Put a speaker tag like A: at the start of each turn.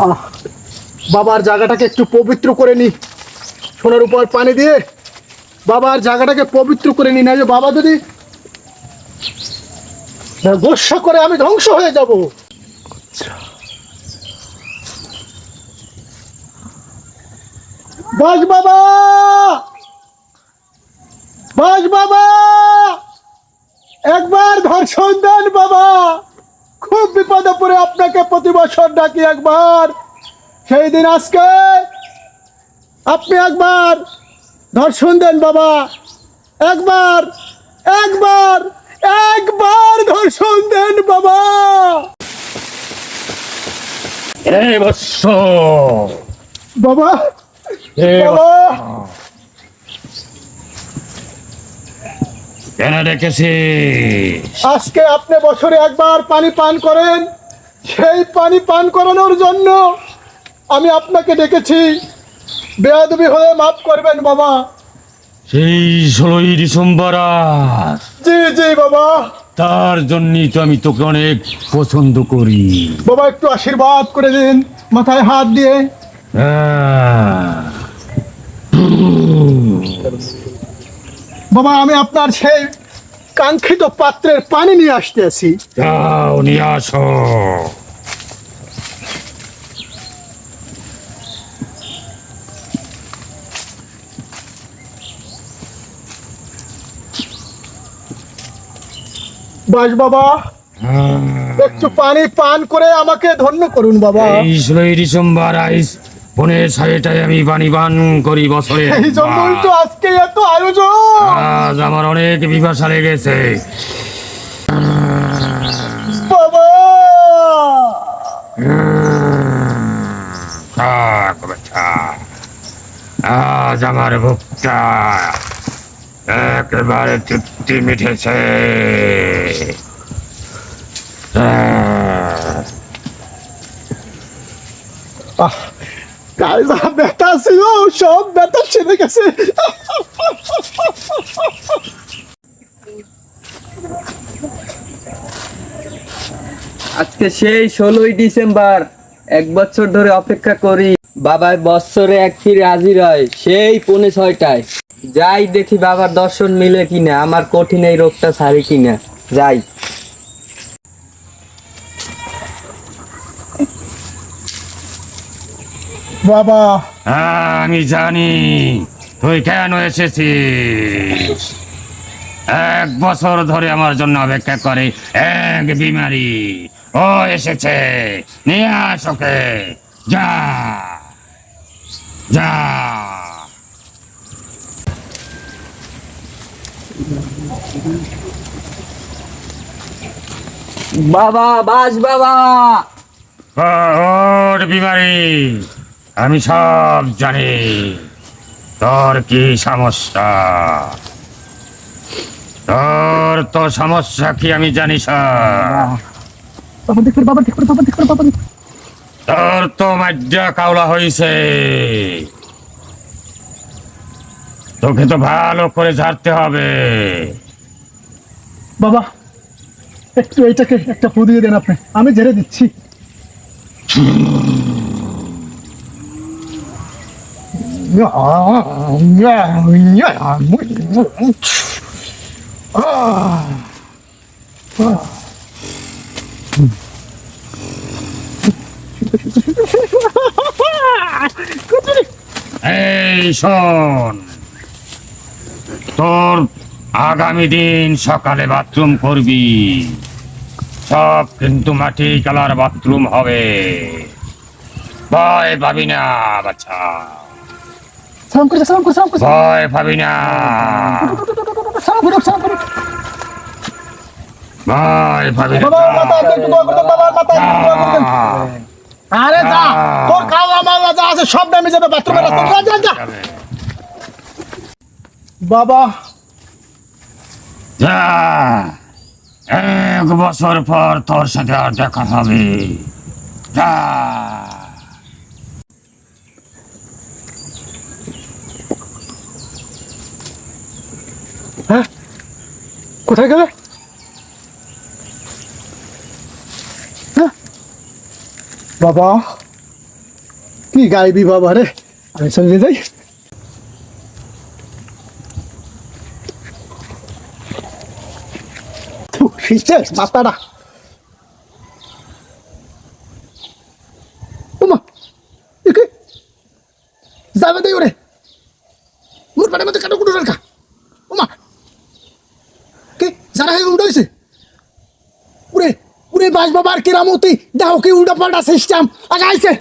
A: আহ বাবার জায়গাটাকে একটু পবিত্র করে নি, সোনার উপর পানি দিয়ে বাবার জায়গাটাকে পবিত্র করে নি, না যে বাবা যদি গোস্বা করে আমি ধ্বংস হয়ে যাব। বাস বাবা, বাস বাবা, একবার ধর্ষণ দেন বাবা, খুব বিপদে পড়ে আপনাকে প্রতি বছর ডাকি একবার, সেই দিন আজকে আপনি একবার ধর্ষণ দেন বাবা, একবার, একবার, একবার ধর্ষণ দেন বাবা।
B: এই বৎস,
A: বাবা,
B: এই
A: বাবা,
B: কেন ডেকেছিস?
A: আজকে আপনি বছরে একবার পানি পান করেন, সেই পানি পান করানোর জন্য আমি আপনাকে ডেকেছি। বেয়াদবি হয়ে মাফ করবেন বাবা।
B: সেই 16ই ডিসেম্বর আজ,
A: জি জি বাবা।
B: তার জন্যই তো আমি তোকে অনেক পছন্দ করি।
A: বাবা একটু আশীর্বাদ করে দিন মাথায় হাত দিয়ে। বাবা আমি আপনার সেই কাঙ্ক্ষিত পাত্রের পানি নিয়ে আসতে আছি।
B: যাও নিয়ে আসো।
A: বাস বাবা, একটু পানি পান করে আমাকে ধন্য করুন বাবা।
B: এই 16ই ডিসেম্বর আইস বনের সাইটায় আমি পানি পান করি বছরে
A: এই জন্যই তো আজকে এত আয়োজন।
B: আজ আমার অনেক বিভাষা লেগেছে।
A: বাবা
B: আজ আমার ভুকটা একেবারে তৃপ্তি মিটেছে।
A: গায়ে যা ব্যথা ছিল সব ব্যথা সেরে গেছে।
C: আজকে সেই 16ই ডিসেম্বর, 1 বছর ধরে অপেক্ষা করি। বাবার বৎসরে এক ফিরে হাজির হয় সেই 6:45টায়। যাই দেখি বাবার দর্শন মিলে কিনা, আমার কঠিন এই রোগটা সারি কিনা। যাই।
A: বাবা
B: আমি জানি তুই কেন এসেছিস। 1 বছর ধরে আমার জন্য অপেক্ষা করে এক বিমারি, ও এসেছে। নিয়ে আস ওকে। যা যা।
C: বাবা, বাস বাবা।
B: ওর বিমারি, আমি সব জানি তোর কি সমস্যা। তোর তো সমস্যা কি আমি জানি সব।
A: বাবা দেখো, বাবা দেখো, বাবা দেখো, বাবা দেখো।
B: তোর তো মাজ্জা কাওলা হয়েছে, তোকে তো ভালো করে ঝাড়তে হবে।
A: বাবা একটু এইটাকে একটা ফু দিয়ে দেন আপনি, আমি ঝেড়ে দিচ্ছি।
B: এই শোন, তোর আগামী দিন সকালে বাথরুম করবি, সব কিন্তু মাটি কালার বাথরুম হবে। ভয় পাবি না বাচ্চা,
A: সালাম করে, সালাম করে, সালাম করে,
B: ভয় পাবি না,
A: সালাম করে, সালাম করে।
B: ভয় পাবি না।
A: বাবার মাথা একটু দোয়া করে দেন, বাবার মাথা একটু দোয়া করে দেন। আরে যা, তোর কাওয়া মাওয়া যা আছে সব নামে যাবে বাথরুমে, রাস্তা যা যা যা। বাবা
B: যা, 1 বছর পর তোর সাথে আর দেখা হবে। যা।
A: হ্যাঁ কোথায় গেলে? হ্যাঁ? বাবা কি গাইবি বাবা রে, আমি চলে যাই। শেষ মাথাটা। ওমা একে যাবে দেই ওরে, মোর পাড়ের মধ্যে কাটো কুটো রাখা। ওমা কে যারা হয়ে উল্টো হয়েছে, উরে উরে বাস বাবার কেরামতি দাও কি উল্টা পাল্টা সিস্টেম আগাইছে।